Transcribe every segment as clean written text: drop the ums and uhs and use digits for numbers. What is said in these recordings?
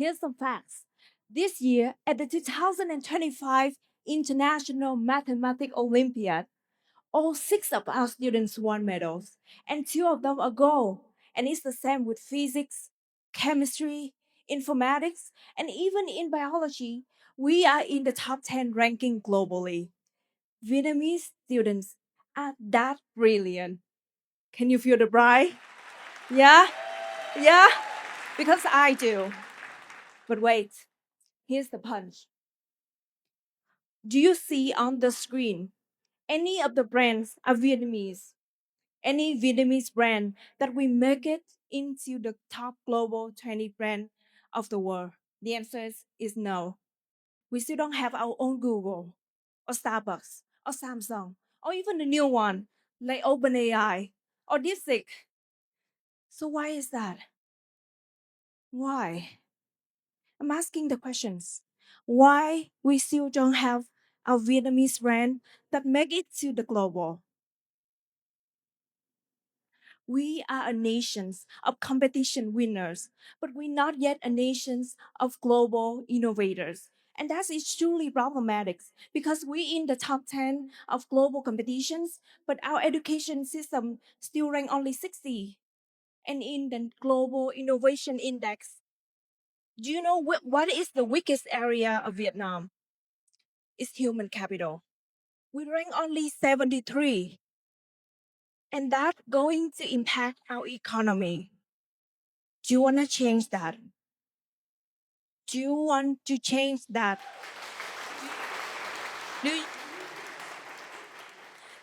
Here's some facts. This year, at the 2025 International Mathematics Olympiad, all six of our students won medals, and two of them are gold. And it's the same with physics, chemistry, informatics, and even in biology, we are in the top 10 ranking globally. Vietnamese students are that brilliant. Can you feel the pride? Yeah, yeah, because I do. But wait, here's the punch. Do you see on the screen any of the brands are Vietnamese? Any Vietnamese brand that we make it into the top global 20 brand of the world? The answer is no. We still don't have our own Google or Starbucks or Samsung or even the new one like OpenAI or DeepSeek. So why is that? Why? I'm asking the questions. Why we still don't have a Vietnamese brand that make it to the global? We are a nation of competition winners, but we're not yet a nation of global innovators. And that is truly problematic because we're in the top 10 of global competitions, but our education system still rank only 60. And in the global innovation index, do you know what is the weakest area of Vietnam? It's human capital. We rank only 73, and that's going to impact our economy. Do you want to change that? Do you want to change that? Do you-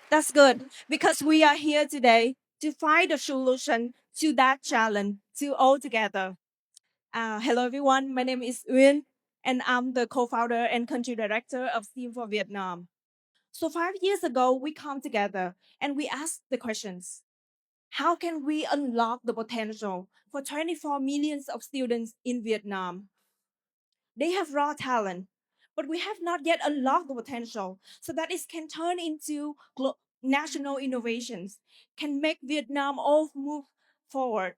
That's good because we are here today to find a solution to that challenge to all together. Hello, everyone. My name is Uyen, and I'm the co-founder and country director of STEAM for Vietnam. So 5 years ago, we come together and we asked the questions: how can we unlock the potential for 24 millions of students in Vietnam? They have raw talent, but we have not yet unlocked the potential so that it can turn into national innovations, can make Vietnam all move forward.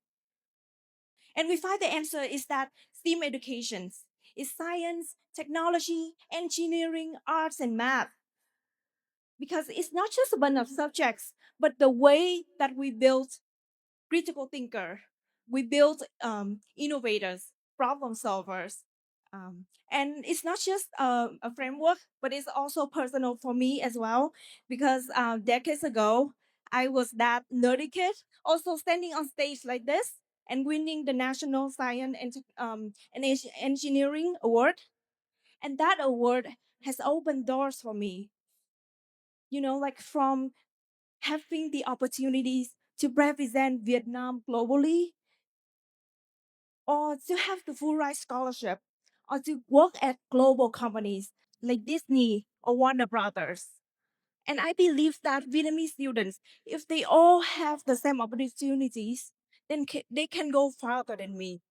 And we find the answer is that STEAM education is science, technology, engineering, arts, and math. Because it's not just a bunch of subjects, but the way that we build critical thinker. We build innovators, problem solvers. And it's not just a framework, but it's also personal for me as well. Because decades ago, I was that nerdy kid, also standing on stage like this and winning the National Science and Engineering Award. And that award has opened doors for me, like from having the opportunities to represent Vietnam globally, or to have the full ride scholarship, or to work at global companies like Disney or Warner Brothers. And I believe that Vietnamese students, if they all have the same opportunities, then they can go farther than me.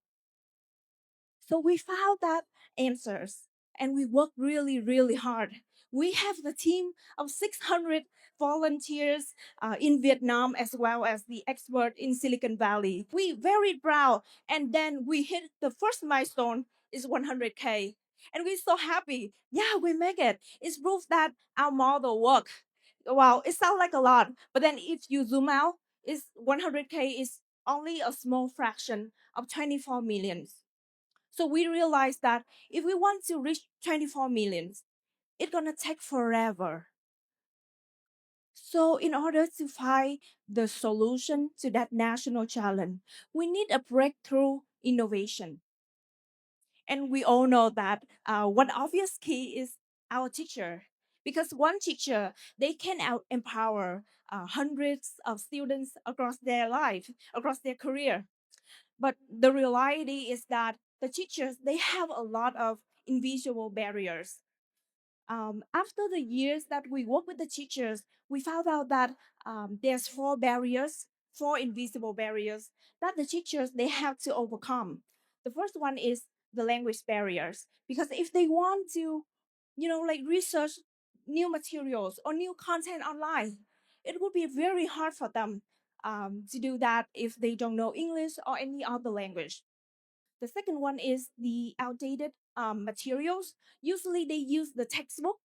So we found that answers and we worked really, really hard. We have the team of 600 volunteers in Vietnam as well as the expert in Silicon Valley. We very proud. And then we hit the first milestone is 100K. And we're so happy. Yeah, we make it. It's proof that our model work. Wow, it sounds like a lot. But then if you zoom out, it's 100K is only a small fraction of 24 millions. So we realized that if we want to reach 24 millions, it's gonna take forever. So in order to find the solution to that national challenge, we need a breakthrough innovation. And we all know that one obvious key is our teacher. Because one teacher, they can empower hundreds of students across their life, across their career. But the reality is that the teachers, they have a lot of invisible barriers. After the years that we work with the teachers, we found out that there's four barriers, four invisible barriers that the teachers they have to overcome. The first one is the language barriers, because if they want to, like research new materials or new content online, it would be very hard for them to do that if they don't know English or any other language. The second one is the outdated materials. Usually they use the textbook,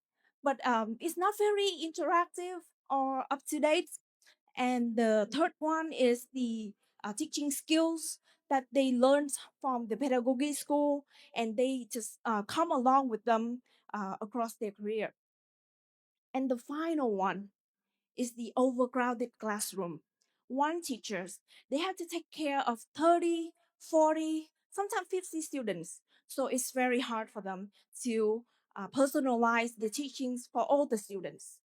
but it's not very interactive or up to date. And the third one is the teaching skills that they learned from the pedagogy school, and they just come along with them across their career. And the final one is the overcrowded classroom. One teachers, they have to take care of 30, 40, sometimes 50 students. So it's very hard for them to personalize the teachings for all the students.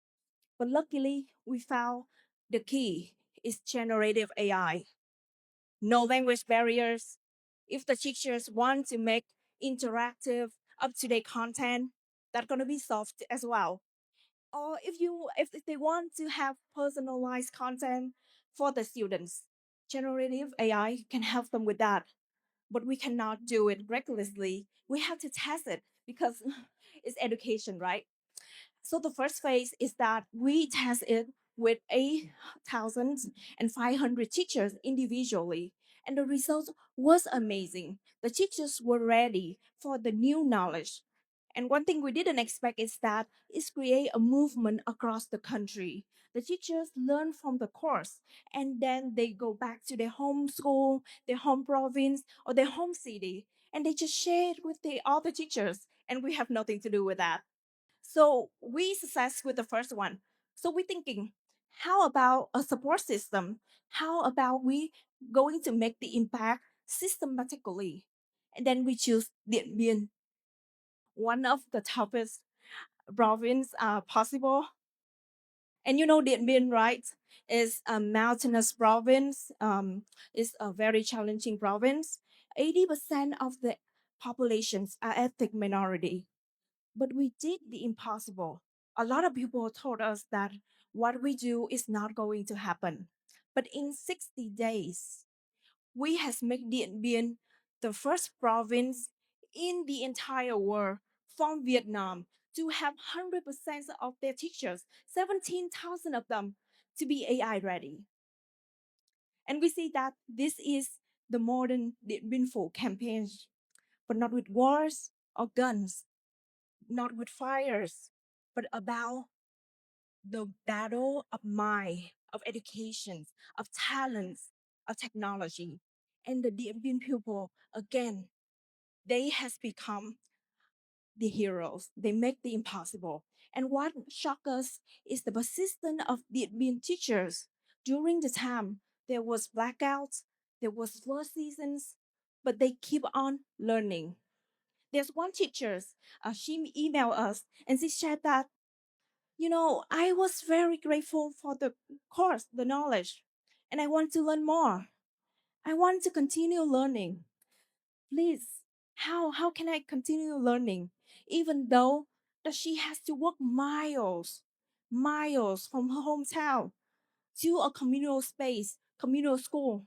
But luckily, we found the key is generative AI. No language barriers. If the teachers want to make interactive, up-to-date content, that's gonna be solved as well. Or if they want to have personalized content for the students, generative AI can help them with that. But we cannot do it recklessly. We have to test it because it's education, right? So the first phase is that we test it with 8,500 teachers individually. And the result was amazing. The teachers were ready for the new knowledge. And one thing we didn't expect is that is create a movement across the country. The teachers learn from the course and then they go back to their home school, their home province, or their home city, and they just share it with the other teachers. And we have nothing to do with that. So we success with the first one. So we're thinking, how about a support system? How about we going to make the impact systematically? And then we choose Điện Biên, one of the toughest province possible. And you know Điện Biên, right? Is a mountainous province. It's a very challenging province. 80% of the populations are ethnic minority. But we did the impossible. A lot of people told us that what we do is not going to happen. But in 60 days, we has made Điện Biên the first province in the entire world from Vietnam to have 100% of their teachers, 17,000 of them, to be AI ready. And we see that this is the modern Điện Biên phủ campaign, but not with wars or guns, not with fires, but about the battle of mind, of education, of talents, of technology. And the Điện Biên people, again, they has become the heroes. They make the impossible. And what shocked us is the persistence of Điện Biên teachers. During the time, there was blackouts, there was flood seasons, but they keep on learning. There's one teacher, she emailed us and she said that, I was very grateful for the course, the knowledge, and I want to learn more. I want to continue learning. Please, how can I continue learning? Even though that she has to walk miles from her hometown to a communal space, communal school,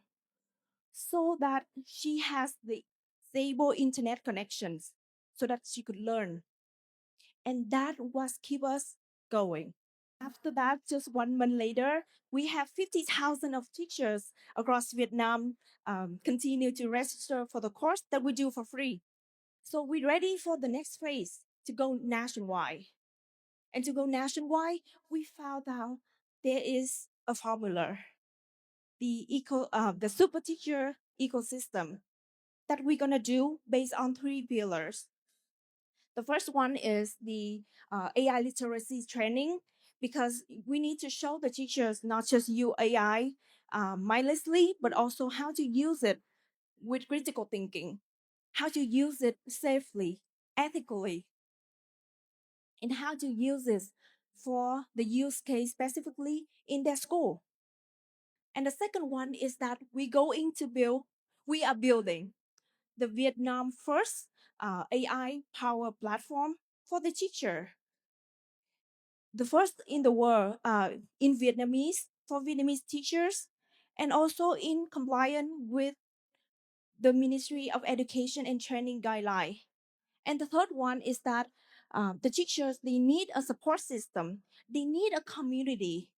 so that she has the stable internet connections so that she could learn. And that was keep us going. After that, just 1 month later, we have 50,000 of teachers across Vietnam continue to register for the course that we do for free. So we're ready for the next phase to go nationwide. And to go nationwide, we found out there is a formula, the super teacher ecosystem that we're gonna do based on 3 pillars. The first one is the AI literacy training because we need to show the teachers not just use AI mindlessly, but also how to use it with critical thinking, how to use it safely, ethically, and how to use it for the use case specifically in their school. And the second one is that we are building the Vietnam first AI power platform for the teacher, the first in the world in Vietnamese for Vietnamese teachers, and also in compliance with the Ministry of Education and Training guideline. And the third one is that the teachers they need a support system, they need a community,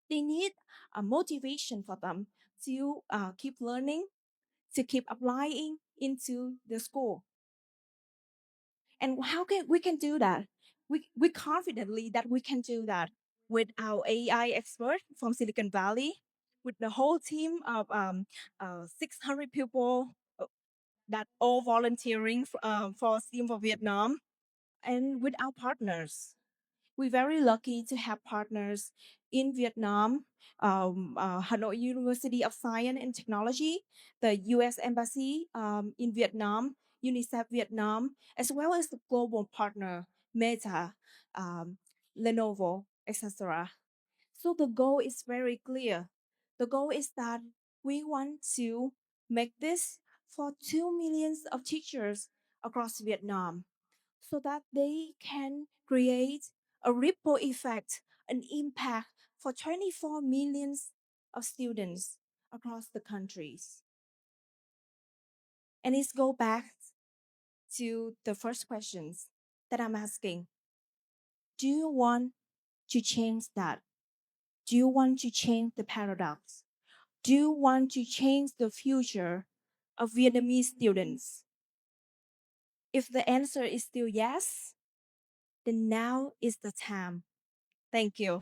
they need a motivation for them to keep learning, to keep applying, into the school. And how can we can do that? We confidently that we can do that with our AI expert from Silicon Valley, with the whole team of 600 people that all volunteering for STEAM for Vietnam, and with our partners. We're very lucky to have partners in Vietnam, Hanoi University of Science and Technology, the U.S. Embassy in Vietnam, UNICEF Vietnam, as well as the global partner Meta, um, Lenovo, etc. So the goal is very clear. The goal is that we want to make this for 2 millions of teachers across Vietnam so that they can create a ripple effect, an impact for 24 millions of students across the countries. And let's go back to the first questions that I'm asking. Do you want to change that? Do you want to change the paradox? Do you want to change the future of Vietnamese students? If the answer is still yes, then now is the time. Thank you.